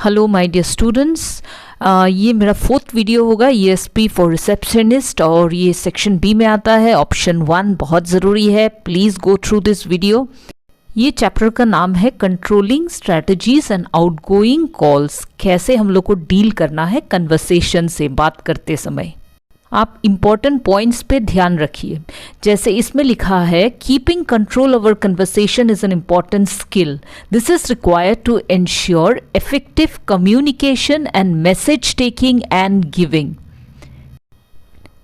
Hello my dear students, ये मेरा 4th video होगा ESP फॉर रिसेप्शनिस्ट और ये सेक्शन बी में आता है। ऑप्शन 1 बहुत ज़रूरी है, please go through this video. ये चैप्टर का नाम है controlling strategies and outgoing calls. कैसे हम लोग को डील करना है कन्वर्सेशन से बात करते समय। आप इम्पॉर्टेंट पॉइंट्स पे ध्यान रखिए। जैसे इसमें लिखा है keeping control over conversation is an important skill. This is required to ensure effective communication and message taking and giving.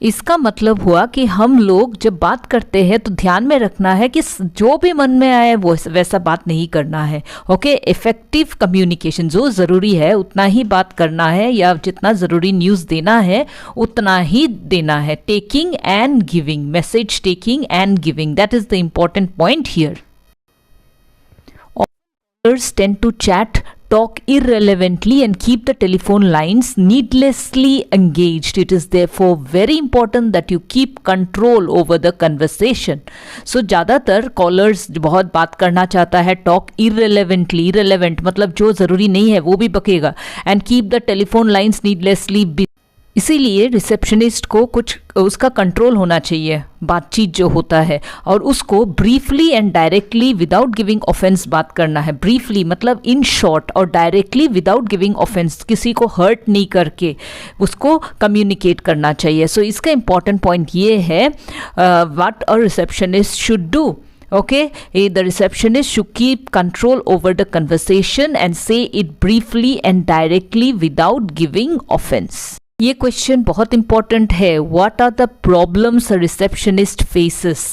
इसका मतलब हुआ कि हम लोग जब बात करते हैं तो ध्यान में रखना है कि जो भी मन में आए वो वैसा बात नहीं करना है। ओके, इफेक्टिव कम्युनिकेशन, जो ज़रूरी है उतना ही बात करना है, या जितना ज़रूरी न्यूज़ देना है उतना ही देना है। Taking and giving, message taking and giving, that is the important point here. Others tend to chat, talk irrelevantly and keep the telephone lines needlessly engaged. It is therefore very important that you keep control over the conversation. So ज़्यादातर callers बहुत बात करना चाहता है, talk irrelevantly, irrelevant मतलब जो ज़रूरी नहीं है वो भी बकेगा, and keep the telephone lines needlessly busy. इसीलिए रिसेप्शनिस्ट को कुछ उसका कंट्रोल होना चाहिए बातचीत जो होता है, और उसको briefly and directly without giving offence बात करना है। ब्रीफली मतलब इन शॉर्ट, और डायरेक्टली विदाउट गिविंग ऑफेंस, किसी को हर्ट नहीं करके उसको कम्युनिकेट करना चाहिए। सो इसका इम्पॉर्टेंट पॉइंट ये है what a receptionist should do. Okay, the receptionist should keep control over the conversation and say it briefly and directly without giving offense. ये क्वेश्चन बहुत इंपॉर्टेंट है। What are the problems a receptionist faces?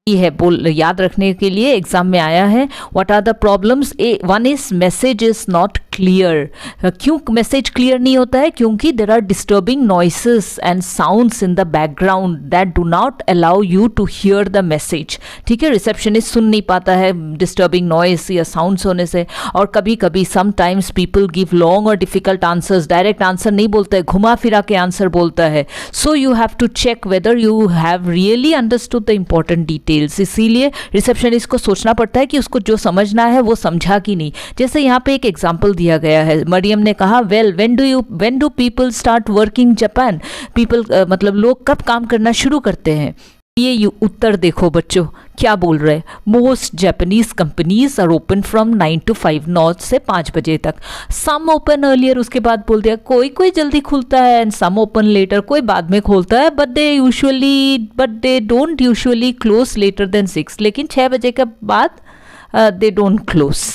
ये है याद रखने के लिए, exam में आया है। What are the problems? One is message is not clear. क्यों मैसेज क्लियर नहीं होता है? क्योंकि there are disturbing noises and sounds in the background that do not allow you to hear the message. ठीक है, रिसेप्शनिस्ट सुन नहीं पाता है डिस्टर्बिंग नॉइस या साउंड्स होने से। और कभी कभी समटाइम्स पीपल गिव लॉन्ग और डिफिकल्ट आंसर्स, डायरेक्ट आंसर नहीं बोलता है, घुमा फिरा के आंसर बोलता है। So you have to check whether you have really understood the important detail. इसीलिए रिसेप्शनिस्ट को सोचना पड़ता है कि उसको जो समझना है वो समझा कि नहीं। जैसे यहाँ पे एक एग्जांपल दिया गया है, मरियम ने कहा well when do people start working Japan. People मतलब लोग कब काम करना शुरू करते हैं। ये उत्तर देखो बच्चों क्या बोल रहे हैं। Most Japanese companies are open from 9 to 5, 9 से 5 बजे तक। सम ओपन अर्लियर, उसके बाद बोल दिया कोई जल्दी खुलता है, एंड सम ओपन लेटर, कोई बाद में खोलता है, but they don't usually close later than 6। लेकिन 6 बजे के बाद दे डोंट क्लोज।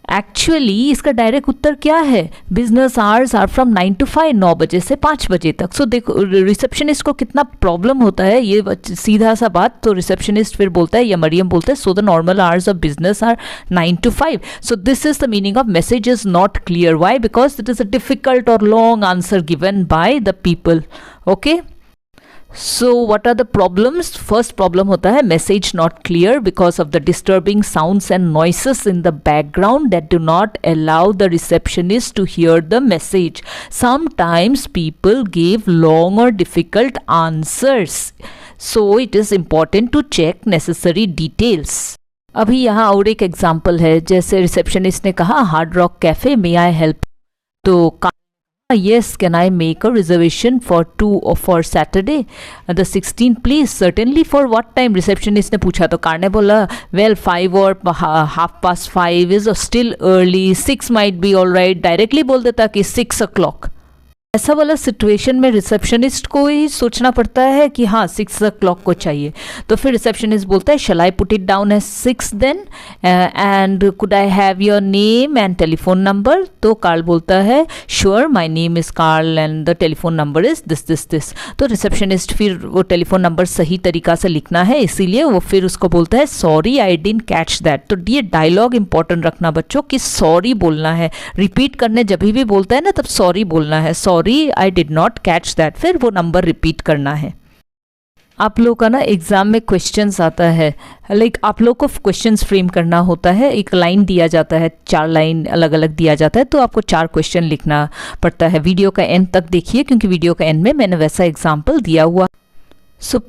एक्चुअली इसका डायरेक्ट उत्तर क्या है? Business hours are from 9 to 5, 9 बजे से 5 बजे तक। सो देखो रिसेप्शनिस्ट को कितना प्रॉब्लम होता है, ये सीधा सा बात। तो रिसेप्शनिस्ट फिर बोलता है, या मरियम बोलता है, so the normal hours of business are 9 to 5। So this is the meaning of message is not clear. Why? Because it is a difficult और long answer given by the people. Okay, so what are the problems? First problem होता है message not clear because of the disturbing sounds and noises in the background that do not allow the receptionist to hear the message. Sometimes people give long or difficult answers, so it is important to check necessary details. अभी यहाँ और एक example है। जैसे receptionist ने कहा hard rock cafe, may I help? तो yes, can I make a reservation for 2 or for Saturday the 16th please? Certainly. For what time? Receptionist ने पूछा तो कार ने बोला well 5 or 5:30 is still early, 6 might be all right. Directly बोल देता कि 6 o'clock। ऐसा वाला सिचुएशन में रिसेप्शनिस्ट को ही सोचना पड़ता है कि हाँ 6 o'clock को चाहिए। तो फिर रिसेप्शनिस्ट बोलता है shall I put it down as 6 then, and could I have your name and telephone number? तो कार्ल बोलता है sure, my name is Carl and the telephone number is this. तो रिसेप्शनिस्ट फिर वो टेलीफोन नंबर सही तरीका से लिखना है, इसीलिए वो फिर उसको बोलता है sorry I didn't catch that. तो ये डायलॉग इंपॉर्टेंट रखना बच्चों कि सॉरी बोलना है। रिपीट करने जब भी बोलता है ना तब सॉरी बोलना है, sorry I did not catch that, फिर वो नंबर रिपीट करना है। आप लोग का ना एग्जाम में क्वेश्चंस आता है, लाइक आप लोग को क्वेश्चंस फ्रेम करना होता है। एक लाइन दिया जाता है, 4 लाइन अलग अलग दिया जाता है, तो आपको 4 क्वेश्चन लिखना पड़ता है। वीडियो का एंड तक देखिए क्योंकि वीडियो का एंड में मैंने वैसा एग्जाम्पल दिया हुआ। सो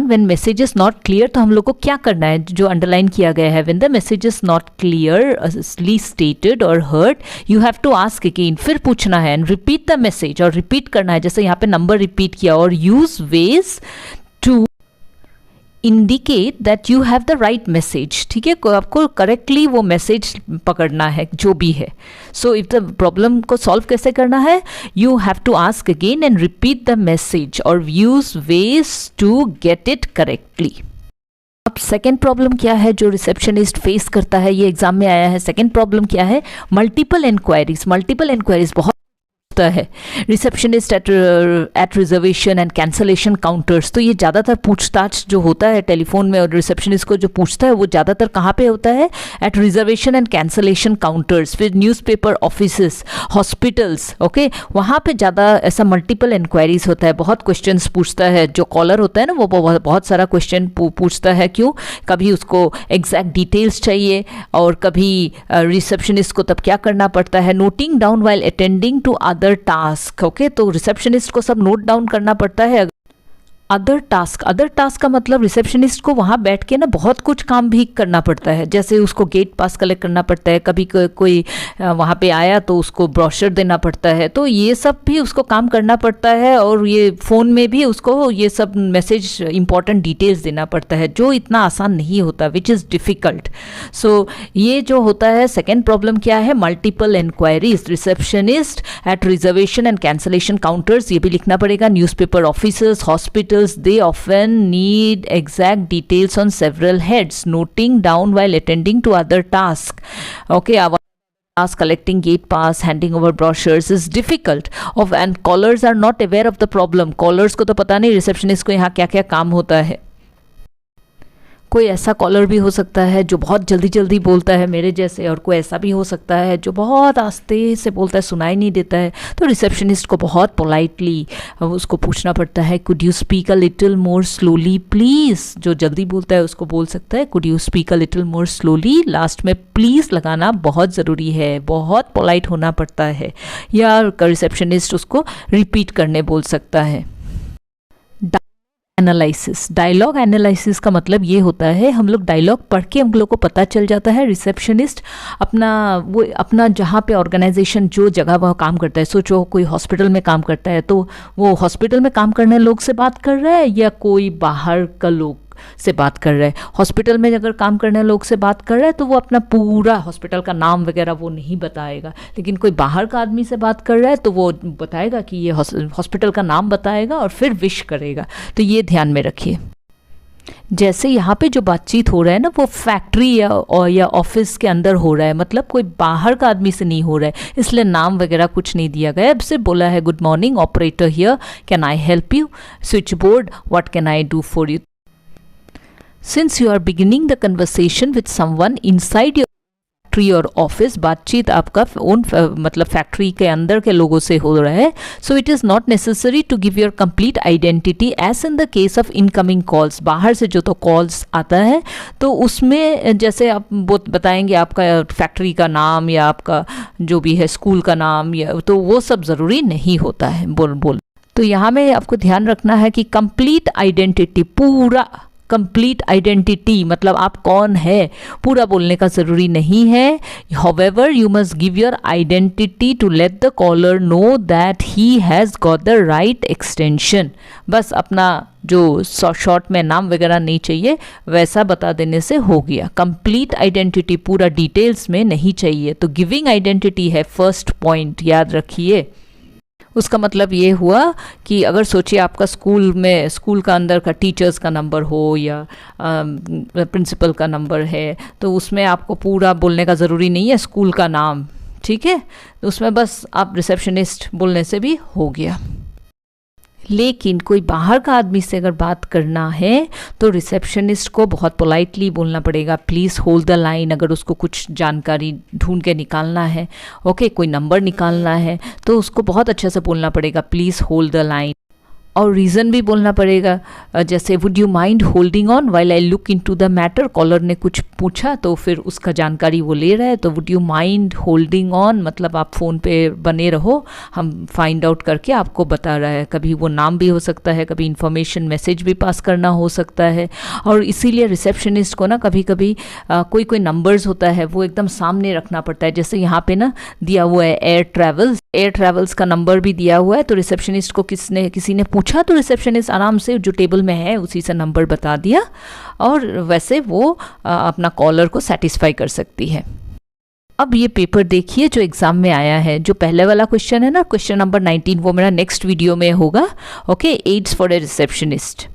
when message is not clear, तो हम लोग को क्या करना है, जो अंडरलाइन किया गया है, when the message is not clearly stated or heard, you have to ask again, फिर पूछना है, and repeat the message, और रिपीट करना है, जैसे यहाँ पे नंबर रिपीट किया, और use ways to indicate that you have the right message, ठीक है, आपको करेक्टली वो मैसेज पकड़ना है जो भी है. सो इफ द प्रॉब्लम को सॉल्व कैसे करना है, you have to ask again and repeat the message और use ways to get it correctly. अब सेकेंड प्रॉब्लम क्या है जो रिसेप्शनिस्ट फेस करता है, ये एग्जाम में आया है. सेकेंड प्रॉब्लम क्या है, मल्टीपल इंक्वायरीज. मल्टीपल इंक्वायरीज बहुत है. Receptionist at reservation and cancellation counters, तो ये ज़्यादातर पूछताछ जो होता है टेलीफोन में और रिसेप्शनिस्ट को जो पूछता है वो ज़्यादातर कहाँ पे होता है, at reservation and cancellation counters, फिर न्यूज़पेपर ऑफिसेस, हॉस्पिटल्स, ओके, वहाँ पे ज़्यादा ऐसा मल्टीपल इंक्वायरीज होता है. बहुत क्वेश्चंस पूछता है, जो कॉलर होता है ना वो बहुत सारा क्वेश्चन पूछता है. क्यों, कभी उसको एग्जैक्ट डिटेल्स चाहिए और कभी रिसेप्शनिस्ट को तब क्या करना पड़ता है, noting down while attending to other task. Okay, तो रिसेप्शनिस्ट को सब नोट डाउन करना पड़ता है. अदर टास्क का मतलब रिसेप्शनिस्ट को वहाँ बैठ के ना बहुत कुछ काम भी करना पड़ता है. जैसे उसको गेट पास कलेक्ट करना पड़ता है, कभी कोई वहाँ पे आया तो उसको ब्रोशर देना पड़ता है, तो ये सब भी उसको काम करना पड़ता है. और ये फ़ोन में भी उसको ये सब मैसेज इंपॉर्टेंट डिटेल्स देना पड़ता है, जो इतना आसान नहीं होता, विच इज़ डिफ़िकल्ट. सो ये जो होता है, सेकेंड प्रॉब्लम क्या है, multiple inquiries. Receptionist at reservation and cancellation counters, ये भी लिखना पड़ेगा. Newspaper officers, hospital, they often need exact details on several heads, noting down while attending to other tasks. Okay, our task collecting gate pass, handing over brochures is difficult and callers are not aware of the problem. Callers को तो पता नहीं receptionist को यहाँ क्या क्या काम होता है. कोई ऐसा कॉलर भी हो सकता है जो बहुत जल्दी जल्दी बोलता है मेरे जैसे, और कोई ऐसा भी हो सकता है जो बहुत आस्ते से बोलता है, सुनाई नहीं देता है. तो रिसेप्शनिस्ट को बहुत पोलाइटली उसको पूछना पड़ता है, could you speak a little more slowly please. जो जल्दी बोलता है उसको बोल सकता है could you speak a little more slowly. Last में प्लीज़ लगाना बहुत ज़रूरी है, बहुत पोलाइट होना पड़ता है. या रिसेप्शनिस्ट उसको रिपीट करने बोल सकता है. एनालिसिस, डायलॉग एनालिसिस का मतलब ये होता है, हम लोग डायलॉग पढ़ के हम लोग को पता चल जाता है रिसेप्शनिस्ट अपना जहाँ पे ऑर्गेनाइजेशन जो जगह वह काम करता है. सोचो कोई हॉस्पिटल में काम करता है, तो वो हॉस्पिटल में काम करने लोग से बात कर रहा है या कोई बाहर का लोग से बात कर रहा है. हॉस्पिटल में अगर काम करने लोग से बात कर रहा है तो वो अपना पूरा हॉस्पिटल का नाम वगैरह वो नहीं बताएगा, लेकिन कोई बाहर का आदमी से बात कर रहा है तो वो बताएगा कि ये हॉस्पिटल का नाम बताएगा और फिर विश करेगा. तो ये ध्यान में रखिए. जैसे यहाँ पे जो बातचीत हो रहा है ना, वो फैक्ट्री या ऑफिस के अंदर हो रहा है, मतलब कोई बाहर का आदमी से नहीं हो रहा है, इसलिए नाम वगैरह कुछ नहीं दिया गया. अब सिर्फ बोला है good morning operator here, can I help you, switch board what can I do for you. Since you are beginning the conversation with someone inside your factory or office, बातचीत आपका ओन मतलब फैक्ट्री के अंदर के लोगों से हो रहा है, so it is not necessary to give your complete identity as in the case of incoming calls. बाहर से जो तो कॉल्स आता है तो उसमें जैसे आप बताएंगे आपका फैक्ट्री का नाम या आपका जो भी है स्कूल का नाम, या तो वो सब ज़रूरी नहीं होता है बोल. तो यहाँ में आपको ध्यान रखना है कि कंप्लीट आइडेंटिटी, पूरा कंप्लीट आइडेंटिटी मतलब आप कौन है पूरा बोलने का ज़रूरी नहीं है. However, you must give your identity to let the caller know that he has got the right extension. बस अपना जो शॉर्ट में नाम वगैरह नहीं चाहिए, वैसा बता देने से हो गया. कंप्लीट आइडेंटिटी पूरा डिटेल्स में नहीं चाहिए. तो गिविंग आइडेंटिटी है फर्स्ट पॉइंट, याद रखिए. उसका मतलब ये हुआ कि अगर सोचिए आपका स्कूल का अंदर का टीचर्स का नंबर हो या प्रिंसिपल का नंबर है, तो उसमें आपको पूरा बोलने का ज़रूरी नहीं है स्कूल का नाम, ठीक है. उसमें बस आप रिसेप्शनिस्ट बोलने से भी हो गया. लेकिन कोई बाहर का आदमी से अगर बात करना है तो रिसेप्शनिस्ट को बहुत पोलाइटली बोलना पड़ेगा, प्लीज़ होल्ड द लाइन. अगर उसको कुछ जानकारी ढूंढ के निकालना है, ओके, कोई नंबर निकालना है तो उसको बहुत अच्छे से बोलना पड़ेगा, प्लीज़ होल्ड द लाइन. और रीज़न भी बोलना पड़ेगा, जैसे would you mind holding on while I look into the matter. Caller ने कुछ पूछा तो फिर उसका जानकारी वो ले रहा है, तो would you mind holding on मतलब आप फ़ोन पे बने रहो, हम फाइंड आउट करके आपको बता रहा है। कभी वो नाम भी हो सकता है, कभी इन्फॉर्मेशन मैसेज भी पास करना हो सकता है। और इसीलिए रिसेप्शनिस्ट को ना कभी कभी कोई कोई नंबर्स होता है वो एकदम सामने रखना पड़ता है। जैसे यहाँ पे ना दिया हुआ है एयर ट्रैवल्स का नंबर भी दिया हुआ है, तो रिसेप्शनिस्ट को किसी ने पूछा तो रिसेप्शनिस्ट आराम से जो टेबल में है उसी से नंबर बता दिया, और वैसे वो अपना कॉलर को सेटिस्फाई कर सकती है। अब ये पेपर देखिए जो एग्जाम में आया है। जो पहले वाला क्वेश्चन है ना, क्वेश्चन नंबर 19, वो मेरा नेक्स्ट वीडियो में होगा। Okay, aids for a receptionist.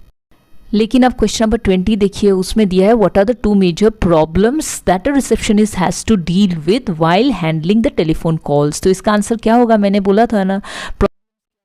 लेकिन अब क्वेश्चन नंबर 20 देखिए, उसमें दिया है what are the 2 major problems that a receptionist has to deal with while handling the telephone calls. तो इसका आंसर क्या होगा? मैंने बोला था ना,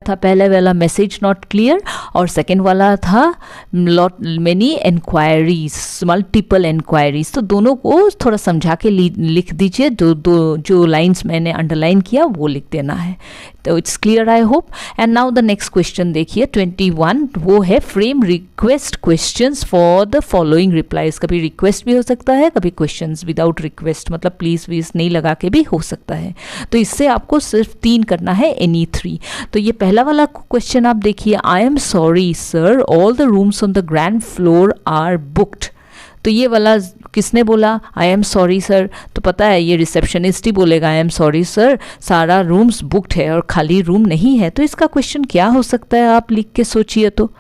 था पहले वाला मैसेज नॉट क्लियर, और सेकंड वाला था मेनी इंक्वायरीज, मल्टीपल इंक्वायरीज। तो दोनों को थोड़ा समझा के लिख दीजिए। दो जो लाइंस मैंने अंडरलाइन किया वो लिख देना है। तो it's clear I hope. And now the next question देखिए 21, वो है frame request questions for the following replies. कभी रिक्वेस्ट भी हो सकता है, कभी क्वेश्चंस विदाउट रिक्वेस्ट, मतलब प्लीज वीज नहीं लगा के भी हो सकता है। तो इससे आपको सिर्फ 3 करना है, एनी 3। तो ये पहला वाला क्वेश्चन आप देखिए, I am sorry sir all the rooms on the ground floor are booked. तो ये वाला किसने बोला? I am sorry sir. तो पता है ये रिसेप्शनिस्ट ही बोलेगा आई एम सॉरी सर, सारा रूम्स बुक्ड है और खाली रूम नहीं है। तो इसका क्वेश्चन क्या हो सकता है? आप लिख के सोचिए। तो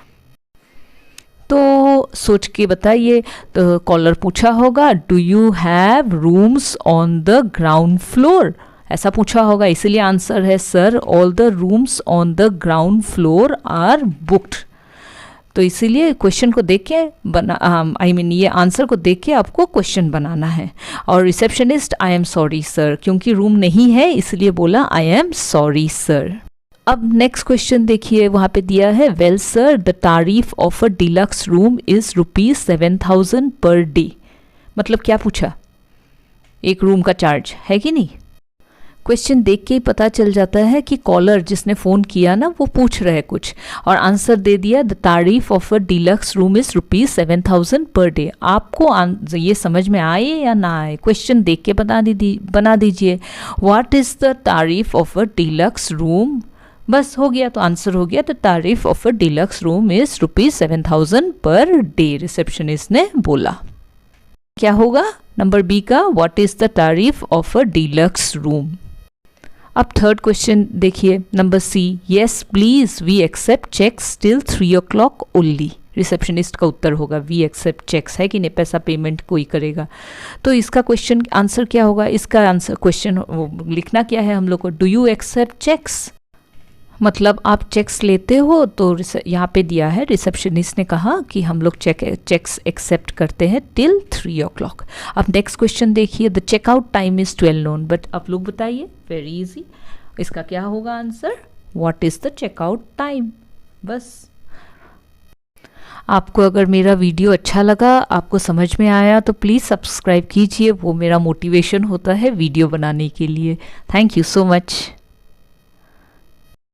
सोच के बताइए। तो कॉलर पूछा होगा do you have rooms on the ground floor, ऐसा पूछा होगा, इसीलिए आंसर है sir all the rooms on the ground floor are booked. तो इसीलिए क्वेश्चन को देख के ये आंसर को देख के आपको क्वेश्चन बनाना है। और receptionist I am sorry sir, क्योंकि रूम नहीं है इसलिए बोला आई एम सॉरी सर। अब नेक्स्ट क्वेश्चन देखिए, वहाँ पे दिया है well sir the tariff of a deluxe room is ₹7,000 per day. मतलब क्या पूछा? एक रूम का चार्ज है कि नहीं? क्वेश्चन देख के ही पता चल जाता है कि कॉलर जिसने फ़ोन किया ना वो पूछ रहे कुछ, और आंसर दे दिया the tariff of a deluxe room is ₹7,000 per day. आपको ये समझ में आए या ना आए, क्वेश्चन देख के बना दीजिए what is the tariff of a deluxe room, बस हो गया। तो आंसर हो गया the tariff of a deluxe room is ₹7,000 per day, receptionist ने बोला। क्या होगा नंबर बी का? What is the tariff of a deluxe room. अब थर्ड क्वेश्चन देखिए number C, yes please we accept cheques till 3 o'clock only. Receptionist का उत्तर होगा वी एक्सेप्ट चेक्स, है कि नहीं, पैसा पेमेंट कोई करेगा। तो इसका क्वेश्चन आंसर क्या होगा? इसका आंसर क्वेश्चन लिखना क्या है हम लोग को? डू यू एक्सेप्ट चेक्स, मतलब आप चेक्स लेते हो। तो यहाँ पे दिया है रिसेप्शनिस्ट ने कहा कि हम लोग चेक्स एक्सेप्ट करते हैं टिल 3 o'clock। अब नेक्स्ट क्वेश्चन देखिए, the checkout time is 12 noon, but आप लोग बताइए, वेरी इजी। इसका क्या होगा answer? What is the checkout time. बस आपको अगर मेरा वीडियो अच्छा लगा, आपको समझ में आया, तो प्लीज़ सब्सक्राइब कीजिए, वो मेरा मोटिवेशन होता है वीडियो बनाने के लिए। Thank you so much.